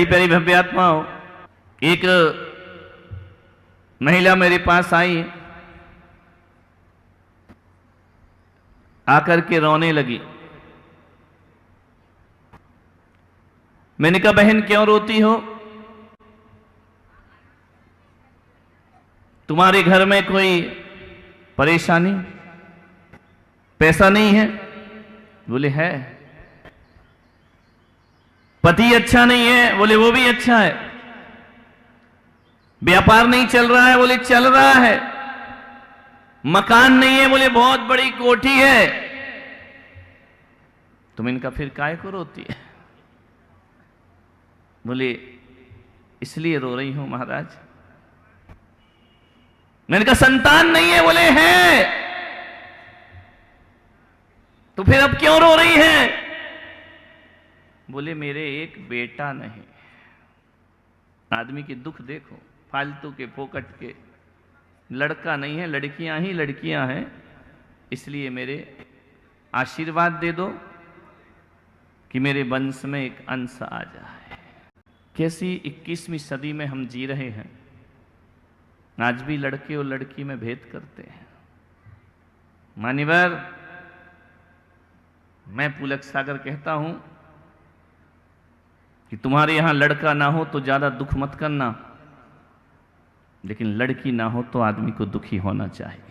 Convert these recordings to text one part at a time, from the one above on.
प्यारी भव्य आत्माओं, एक महिला मेरे पास आई, आकर के रोने लगी। मैंने कहा बहन क्यों रोती हो? तुम्हारे घर में कोई परेशानी, पैसा नहीं है? बोले है। पति अच्छा नहीं है? बोले वो भी अच्छा है। व्यापार नहीं चल रहा है? बोले चल रहा है। मकान नहीं है? बोले बहुत बड़ी कोठी है। तुम इनका फिर काहे को रोती है? बोले इसलिए रो रही हूं महाराज। मैंने कहा संतान नहीं है? बोले है। तो फिर अब क्यों रो रही है? बोले मेरे एक बेटा नहीं। आदमी की दुख देखो, फालतू के फोकट के। लड़का नहीं है, लड़कियां ही लड़कियां हैं, इसलिए मेरे आशीर्वाद दे दो कि मेरे वंश में एक अंश आ जाए। कैसी 21वीं सदी में हम जी रहे हैं। आज भी लड़के और लड़की में भेद करते हैं। मान्यवर, मैं पुलक सागर कहता हूं कि तुम्हारे यहां लड़का ना हो तो ज्यादा दुख मत करना, लेकिन लड़की ना हो तो आदमी को दुखी होना चाहिए।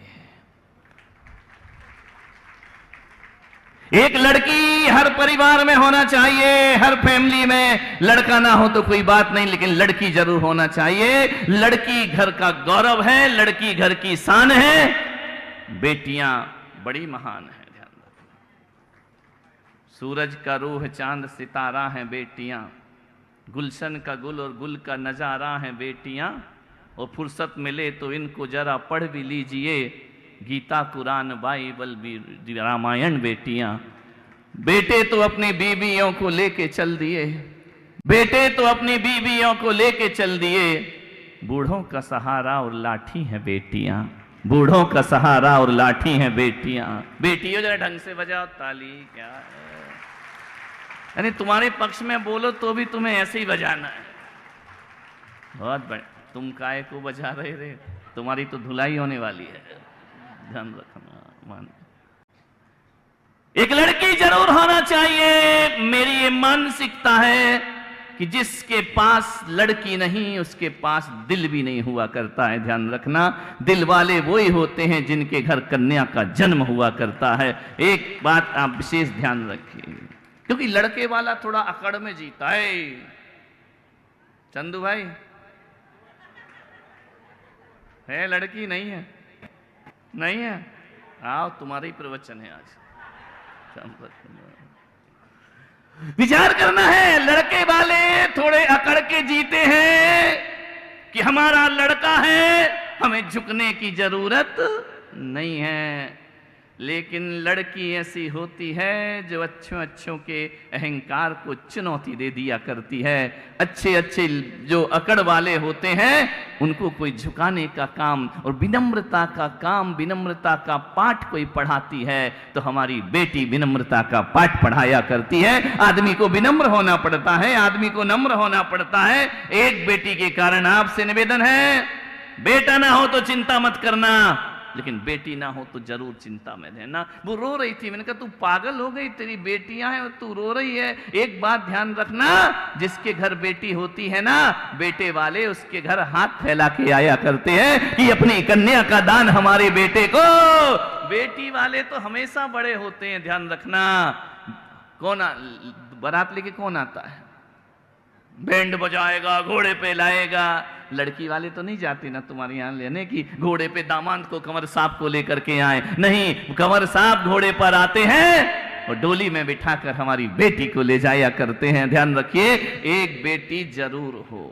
एक लड़की हर परिवार में होना चाहिए, हर फैमिली में। लड़का ना हो तो कोई बात नहीं, लेकिन lड़की जरूर होना चाहिए। लड़की घर का गौरव है, लड़की घर की शान है। बेटियां बड़ी महान है। ध्यान रखना, सूरज का रूह चांद सितारा है बेटियां, गुलशन का गुल और गुल का नजारा है बेटियां। और फुर्सत मिले तो इनको जरा पढ़ भी लीजिए, गीता कुरान बाइबल भी रामायण बेटियां। बेटे तो अपनी बीवियों को लेके चल दिए, बेटे तो अपनी बीवियों को लेके चल दिए। बूढ़ों का सहारा और लाठी है बेटियां, बूढ़ों का सहारा और लाठी है बेटियां। बेटियों जरा ढंग से बजाओ ताली। क्या है, यानी तुम्हारे पक्ष में बोलो तो भी तुम्हें ऐसे ही बजाना है। बहुत बढ़िया। तुम काहे को बजा रहे रे? तुम्हारी तो धुलाई होने वाली है, ध्यान रखना। मान एक लड़की जरूर होना चाहिए। मेरी ये मानसिकता है कि जिसके पास लड़की नहीं उसके पास दिल भी नहीं हुआ करता है। ध्यान रखना, दिल वाले वो ही होते हैं जिनके घर कन्या का जन्म हुआ करता है। एक बात आप विशेष ध्यान रखिए, क्योंकि लड़के वाला थोड़ा अकड़ में जीता है। चंदू भाई है, लड़की नहीं है? नहीं है? आओ, तुम्हारा ही प्रवचन है आज। विचार करना है। लड़के वाले थोड़े अकड़ के जीते हैं कि हमारा लड़का है, हमें झुकने की जरूरत नहीं है। लेकिन लड़की ऐसी होती है जो अच्छों के अहंकार को चुनौती दे दिया करती है। अच्छे अच्छे जो अकड़ वाले होते हैं उनको कोई झुकाने का काम और विनम्रता का काम, विनम्रता का पाठ कोई पढ़ाती है तो हमारी बेटी विनम्रता का पाठ पढ़ाया करती है। आदमी को विनम्र होना पड़ता है, आदमी को नम्र होना पड़ता है। एक बेटी के कारण आपसे निवेदन है, बेटा ना हो तो चिंता मत करना, लेकिन बेटी ना हो तो जरूर चिंता में रहना। वो रो रही थी, मैंने कहा तू पागल हो गई, तेरी बेटियां हैं और तू रो रही है। एक बात ध्यान रखना, जिसके घर बेटी होती है ना, बेटे वाले उसके घर हाथ फैला के आया करते हैं कि अपनी कन्या का दान हमारे बेटे को। बेटी वाले तो हमेशा बड़े होते हैं, ध्यान रखना। कौन बारात लेके कौन आता है? बैंड बजाएगा, घोड़े पे लाएगा। लड़की वाले तो नहीं जाते ना तुम्हारे यहां लेने की घोड़े पे दामाद को, कंवर साहब को लेकर के आए। नहीं, कंवर साहब घोड़े पर आते हैं और डोली में बिठाकर हमारी बेटी को ले जाया करते हैं। ध्यान रखिए, एक बेटी जरूर हो।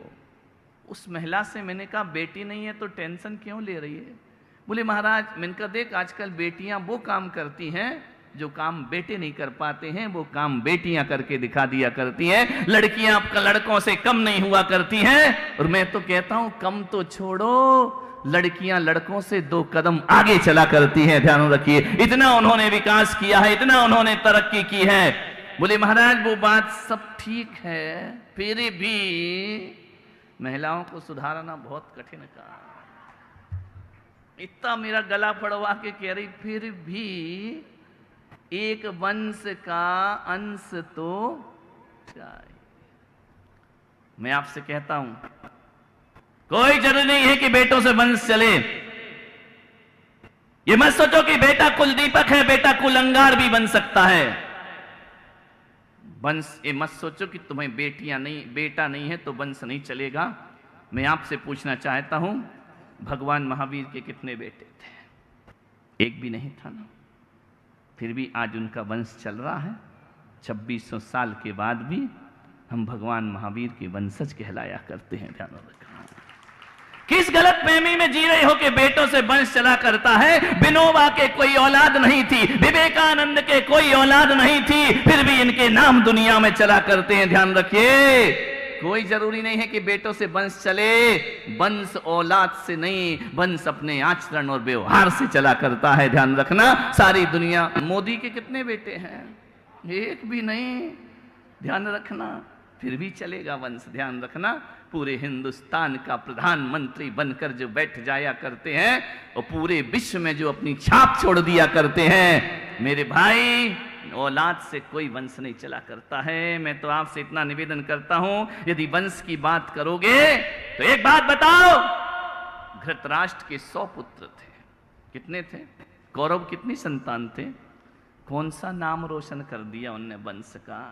उस महिला से मैंने कहा बेटी नहीं है तो टेंशन क्यों ले रही है? बोले महाराज, मैंने कहा देख आजकल बेटियां वो काम करती हैं जो काम बेटे नहीं कर पाते हैं, वो काम बेटियां करके दिखा दिया करती हैं। लड़कियां आपका लड़कों से कम नहीं हुआ करती हैं। और मैं तो कहता हूं कम तो छोड़ो, लड़कियां लड़कों से 2 कदम आगे चला करती हैं। ध्यान रखिए, इतना उन्होंने विकास किया है, इतना उन्होंने तरक्की की है। बोले महाराज वो बात सब ठीक है, फिर भी महिलाओं को सुधारना बहुत कठिन काम। इतना मेरा गला पड़वा के कह रही फिर भी एक वंश का अंश तो चाहिए। मैं आपसे कहता हूं कोई जरूरी नहीं है कि बेटों से वंश चले। ये मत सोचो कि बेटा कुलदीपक है, बेटा कुलंगार भी बन सकता है। वंश ये मत सोचो कि तुम्हें बेटियां नहीं, बेटा नहीं है तो वंश नहीं चलेगा। मैं आपसे पूछना चाहता हूं भगवान महावीर के कितने बेटे थे? एक भी नहीं था ना, फिर भी आज उनका वंश चल रहा है। 2600 साल के बाद भी हम भगवान महावीर के वंशज कहलाया करते हैं। ध्यान रखना, किस गलत फहमी में जी रहे हो कि बेटों से वंश चला करता है? विनोबा के कोई औलाद नहीं थी, विवेकानंद के कोई औलाद नहीं थी, फिर भी इनके नाम दुनिया में चला करते हैं। ध्यान रखिए, कोई जरूरी नहीं है कि बेटों से वंश चले। वंश औलाद से नहीं, वंश अपने आचरण और व्यवहार से चला करता है। ध्यान रखना, सारी दुनिया, मोदी के कितने बेटे हैं? एक भी नहीं। ध्यान रखना, फिर भी चलेगा वंश। ध्यान रखना, पूरे हिंदुस्तान का प्रधानमंत्री बनकर जो बैठ जाया करते हैं और पूरे विश्व में जो अपनी छाप छोड़ दिया करते हैं, मेरे भाई औलाद से कोई वंश नहीं चला करता है। मैं तो आपसे इतना निवेदन करता हूं, यदि वंश की बात करोगे तो एक बात बताओ, धृतराष्ट्र के 100 पुत्र थे। कितने थे? कौरव कितनी संतान थे? कौन सा नाम रोशन कर दिया उनने वंश का?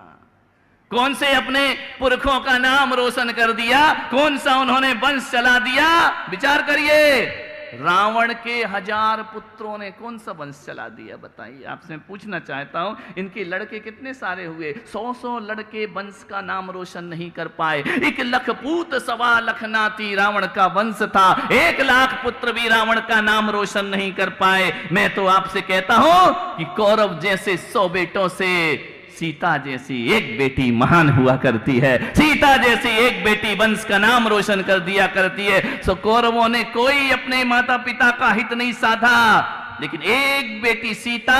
कौन से अपने पुरखों का नाम रोशन कर दिया? कौन सा उन्होंने वंश चला दिया? विचार करिए। रावण के 1000 पुत्रों ने कौन सा वंश चला दिया? बताइए। आपसे पूछना चाहता हूं, इनके लड़के कितने सारे हुए? 100 लड़के वंश का नाम रोशन नहीं कर पाए। 1 लाख पूत 1.25 लाख नाती रावण का वंश था। 1 लाख पुत्र भी रावण का नाम रोशन नहीं कर पाए। मैं तो आपसे कहता हूं कि कौरव जैसे 100 बेटों से सीता जैसी एक बेटी महान हुआ करती है। सीता जैसी एक बेटी वंश का नाम रोशन कर दिया करती है। सो कौरवों ने कोई अपने माता पिता का हित नहीं साधा, लेकिन एक बेटी सीता,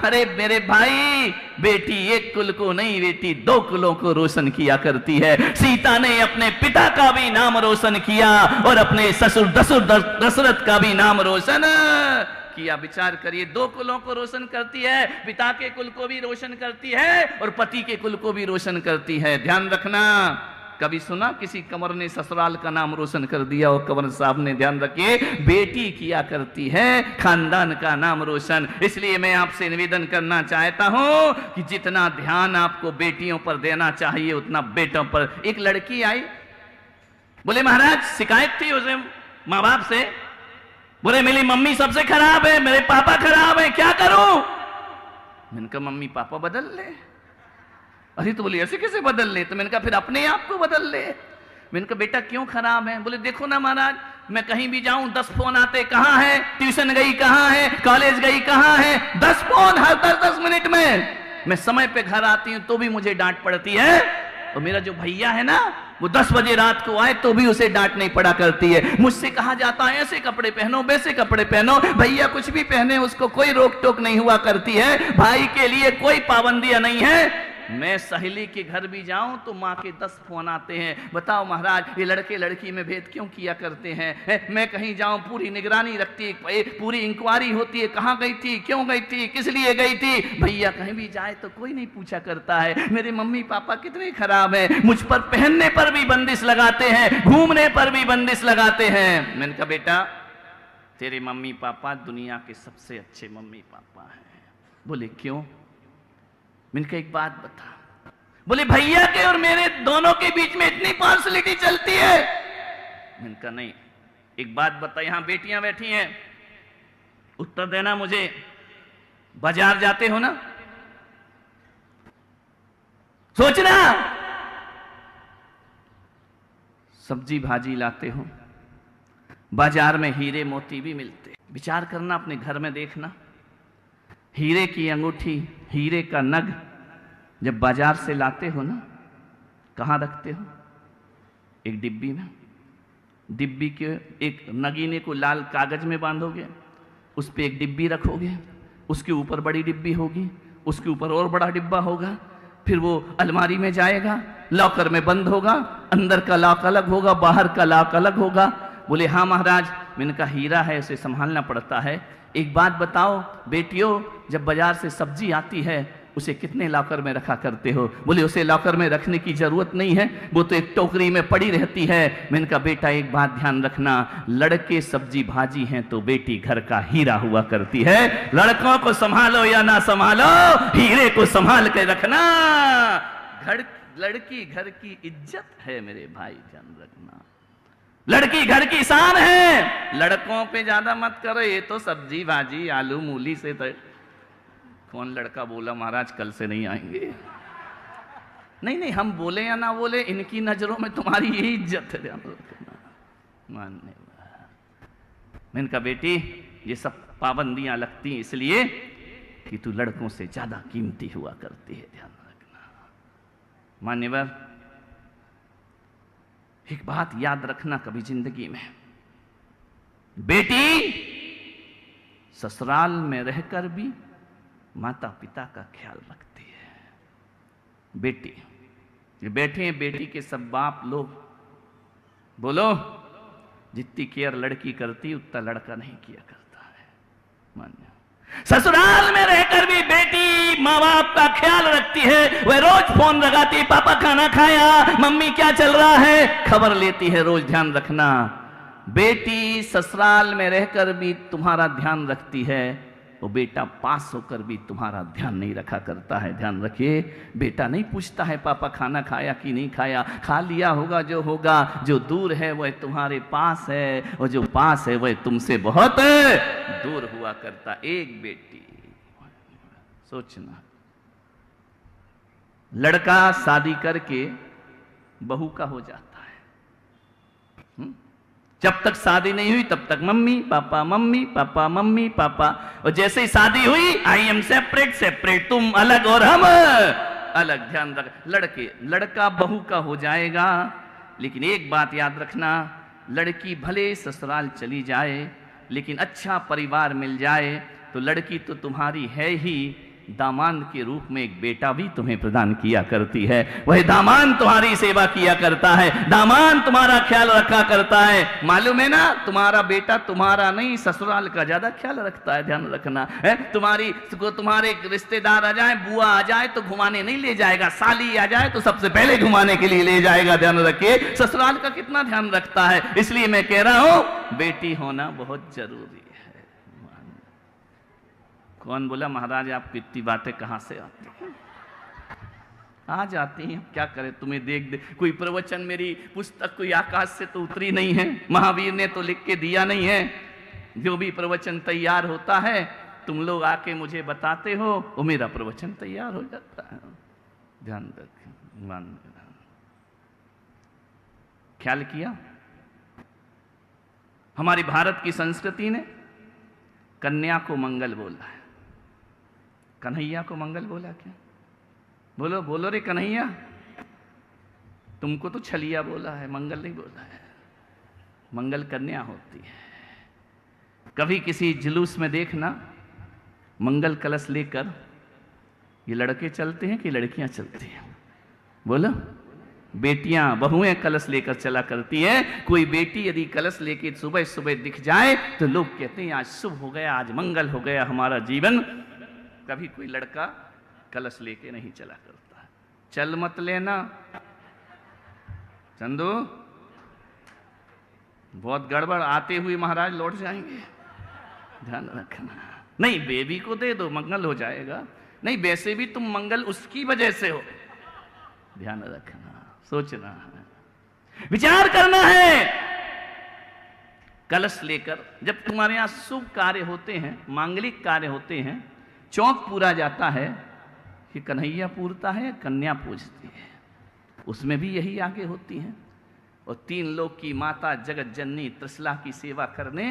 अरे मेरे भाई, बेटी एक कुल को नहीं, बेटी 2 कुलों को रोशन किया करती है। सीता ने अपने पिता का भी नाम रोशन किया और अपने ससुर दशरथ का भी नाम रोशन किया। विचार करिए, 2 कुलों को रोशन करती है, पिता के कुल को भी रोशन करती है और पति के कुल को भी रोशन करती है। ध्यान रखना, कभी सुना किसी कंवर ने ससुराल का नाम रोशन कर दिया? और कंवर साहब ने, ध्यान रखिए, बेटी किया करती है खानदान का नाम रोशन। इसलिए मैं आपसे निवेदन करना चाहता हूं कि जितना ध्यान आपको बेटियों पर देना चाहिए उतना बेटों पर। एक लड़की आई, बोले महाराज शिकायत थी उसे माँ बाप से, बोले मेरी मम्मी सबसे खराब है, मेरे पापा खराब है, क्या करूं? मैंने कहा मम्मी पापा बदल ले। अरे तो बोले ऐसे कैसे बदल ले? तो मैंने कहा फिर अपने आप को बदल ले। मैंने कहा बेटा क्यों खराब है? बोले देखो ना महाराज, मैं कहीं भी जाऊं 10 फोन आते, कहां है, ट्यूशन गई कहां है, कॉलेज गई कहां है, 10 फोन हर 10-10 मिनट में। मैं समय पे घर आती हूं तो भी मुझे डांट पड़ती है। और मेरा जो भैया है ना, वो 10 बजे रात को आए तो भी उसे डांट नहीं पड़ा करती है। मुझसे कहा जाता है ऐसे कपड़े पहनो, वैसे कपड़े पहनो, भैया कुछ भी पहने उसको कोई रोक टोक नहीं हुआ करती है। भाई के लिए कोई पाबंदियां नहीं है। मैं सहेली के घर भी जाऊं तो माँ के 10 फोन आते हैं। बताओ महाराज, ये लड़के लड़की में भेद क्यों किया करते हैं? मैं कहीं जाऊं पूरी निगरानी रखती है, पूरी इंक्वायरी होती है, कहाँ गई थी, क्यों गई थी, किस लिए गई थी। भैया कहीं भी जाए तो कोई नहीं पूछा करता है। मेरे मम्मी पापा कितने खराब हैं, मुझ पर पहनने पर भी बंदिश लगाते हैं, घूमने पर भी बंदिश लगाते हैं। मैंने कहा बेटा तेरे मम्मी पापा दुनिया के सबसे अच्छे मम्मी पापा हैं। बोले क्यों? मैंने कहा एक बात बता। बोले भैया के और मेरे दोनों के बीच में इतनी पार्शलिटी चलती है। मैंने कहा नहीं, एक बात बता, यहां बेटियां बैठी हैं, उत्तर देना मुझे। बाजार जाते हो ना, सोचना, सब्जी भाजी लाते हो, बाजार में हीरे मोती भी मिलते। विचार करना, अपने घर में देखना, हीरे की अंगूठी, हीरे का नग जब बाजार से लाते हो ना, कहाँ रखते हो? एक डिब्बी में। डिब्बी के एक नगीने को लाल कागज में बांधोगे, उस पर एक डिब्बी रखोगे, उसके ऊपर बड़ी डिब्बी होगी, उसके ऊपर और बड़ा डिब्बा होगा, फिर वो अलमारी में जाएगा, लॉकर में बंद होगा, अंदर का लॉक अलग होगा, बाहर का लॉक अलग होगा। बोले हाँ महाराज, मैंने कहा हीरा है, उसे संभालना पड़ता है। एक बात बताओ बेटियों, जब बाजार से सब्जी आती है उसे कितने लॉकर में रखा करते हो? बोले उसे लॉकर में रखने की जरूरत नहीं है, वो तो एक टोकरी में पड़ी रहती है। मैंने कहा बेटा एक बात ध्यान रखना, लड़के सब्जी भाजी हैं तो बेटी घर का हीरा हुआ करती है। लड़कों को संभालो या ना संभालो, हीरे को संभाल के रखना। लड़की घर की इज्जत है मेरे भाई, ध्यान रखना। लड़की घर की शान है, लड़कों पे ज्यादा मत करो। ये तो सब्जी भाजी आलू मूली से तो कौन लड़का बोला महाराज कल से नहीं आएंगे? नहीं नहीं, हम बोले या ना बोले, इनकी नजरों में तुम्हारी यही इज्जत है, ध्यान रखना। मानने मैंने कहा बेटी ये सब पाबंदियां लगती हैं इसलिए कि तू लड़कों से ज्यादा कीमती हुआ करती है, ध्यान रखना। मान्यवर एक बात याद रखना कभी जिंदगी में, बेटी ससुराल में रहकर भी माता पिता का ख्याल रखती है। बेटी ये बैठे हैं, बेटी के सब बाप लोग, बोलो जितनी केयर लड़की करती उतना लड़का नहीं किया करता है। मान्य ससुराल में रहकर भी बेटी माँ बाप का ख्याल रखती है। वह रोज फोन लगाती, पापा खाना खाया, मम्मी क्या चल रहा है, खबर लेती है रोज। ध्यान रखना बेटी ससुराल में रहकर भी तुम्हारा ध्यान रखती है, वो बेटा पास होकर भी तुम्हारा ध्यान नहीं रखा करता है। ध्यान रखिए, बेटा नहीं पूछता है पापा खाना खाया कि नहीं खाया, खा लिया होगा जो होगा। जो दूर है वह तुम्हारे पास है, और जो पास है वह तुमसे बहुत दूर हुआ करता। एक बेटी सोचना, लड़का शादी करके बहू का हो जाता है। जब तक शादी नहीं हुई तब तक mummy papa mummy papa mummy papa, और जैसे ही शादी हुई आई एम सेपरेट सेपरेट, तुम अलग और हम अलग। ध्यान रख, लड़का बहू का हो जाएगा, लेकिन एक बात याद रखना, लड़की भले ससुराल चली जाए लेकिन अच्छा परिवार मिल जाए तो लड़की तो तुम्हारी है ही, दामाद के रूप में एक बेटा भी तुम्हें प्रदान किया करती है। वह दामाद तुम्हारी सेवा किया करता है, दामाद तुम्हारा ख्याल रखा करता है। मालूम है ना, तुम्हारा बेटा तुम्हारा नहीं ससुराल का ज्यादा ख्याल रखता है। ध्यान रखना है, तुम्हारे रिश्तेदार आ जाए, बुआ आ जाए तो घुमाने नहीं ले जाएगा, साली आ जाए तो सबसे पहले घुमाने के लिए ले जाएगा। ध्यान रखिए ससुराल का कितना ध्यान रखता है। इसलिए मैं कह रहा हूं बेटी होना बहुत जरूरी है। कौन बोला महाराज आप इतनी बातें कहां से आती हैं? आ जाती हैं, क्या करें, तुम्हें देख कोई प्रवचन मेरी पुस्तक कोई आकाश से तो उतरी नहीं है, महावीर ने तो लिख के दिया नहीं है। जो भी प्रवचन तैयार होता है तुम लोग आके मुझे बताते हो, वो मेरा प्रवचन तैयार हो जाता है। ध्यान रखें, मान ख्याल किया, हमारी भारत की संस्कृति ने कन्या को मंगल बोला है, कन्हैया को मंगल बोला क्या? बोलो बोलो रे कन्हैया, तुमको तो छलिया बोला है, मंगल नहीं बोला है। मंगल कन्या होती है। कभी किसी जुलूस में देखना मंगल कलश लेकर ये लड़के चलते हैं कि लड़कियां चलती हैं? बोलो, बेटियां बहुएं कलश लेकर चला करती है। कोई बेटी यदि कलश लेके सुबह सुबह दिख जाए तो लोग कहते हैं आज शुभ हो गया, आज मंगल हो गया हमारा जीवन। कभी कोई लड़का कलश लेके नहीं चला करता। चल मत लेना चंदू, बहुत गड़बड़, आते हुए महाराज लौट जाएंगे। ध्यान रखना, नहीं बेबी को दे दो मंगल हो जाएगा, नहीं वैसे भी तुम मंगल उसकी वजह से हो। ध्यान रखना, सोचना है, विचार करना है। कलश लेकर जब तुम्हारे यहां शुभ कार्य होते हैं, मांगलिक कार्य होते हैं, चौक पूरा जाता है कि कन्हैया पूरता है, कन्या पूजती है, उसमें भी यही आगे होती हैं। और तीन लोग की माता जगत जननी त्रिशला की सेवा करने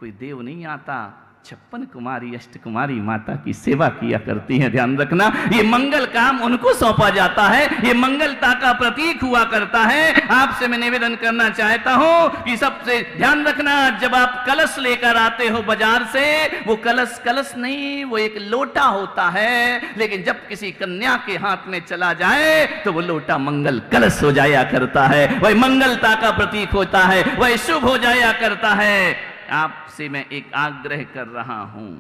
कोई देव नहीं आता, 56 कुमारी अष्ट कुमारी माता की सेवा किया करती हैं। ध्यान रखना, ये मंगल काम उनको सौंपा जाता है, ये मंगलता का प्रतीक हुआ करता है। आपसे मैं निवेदन करना चाहता हूं कि सबसे ध्यान रखना, जब आप कलश लेकर आते हो बाजार से, वो कलश नहीं, वो एक लोटा होता है। लेकिन जब किसी कन्या के हाथ में चला जाए तो वो लोटा मंगल कलश हो जाया करता है, वह मंगलता का प्रतीक होता है, वह शुभ हो जाया करता है। आपसे मैं एक आग्रह कर रहा हूं,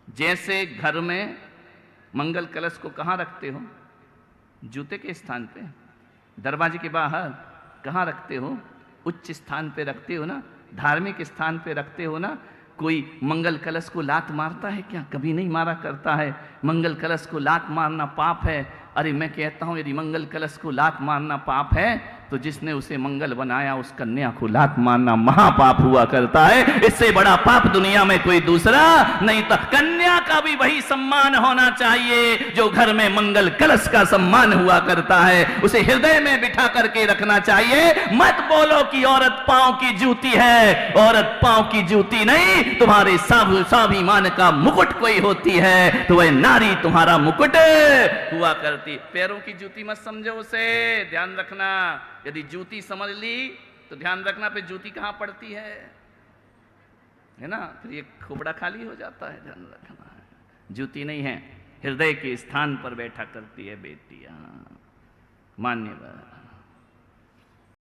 जैसे घर में मंगल कलश को कहां रखते हो? जूते के स्थान पे, दरवाजे के बाहर कहां रखते हो? उच्च स्थान पे रखते हो ना, धार्मिक स्थान पे रखते हो ना। कोई मंगल कलश को लात मारता है क्या? कभी नहीं मारा करता है। मंगल कलश को लात मारना पाप है। अरे मैं कहता हूं, यदि मंगल कलश को लात मारना पाप है तो जिसने उसे मंगल बनाया उस कन्या को लात मारना महापाप हुआ करता है। इससे बड़ा पाप दुनिया में कोई दूसरा नहीं था। कन्या का भी वही सम्मान होना चाहिए जो घर में मंगल कलश का सम्मान हुआ करता है, उसे हृदय में बिठा करके रखना चाहिए। मत बोलो कि औरत पांव की जूती है, औरत पांव की जूती नहीं, तुम्हारे स्वाभिमान का मुकुट कोई होती है तो वह नारी तुम्हारा मुकुट हुआ करती। पैरों की जूती मत समझो उसे, ध्यान रखना। यदि जूती समझ ली तो ध्यान रखना, फिर जूती कहां पड़ती है ना, फिर ये खोपड़ा खाली हो जाता है। ध्यान रखना है, जूती नहीं है, हृदय के स्थान पर बैठा करती है बेटियां। मान्यवर।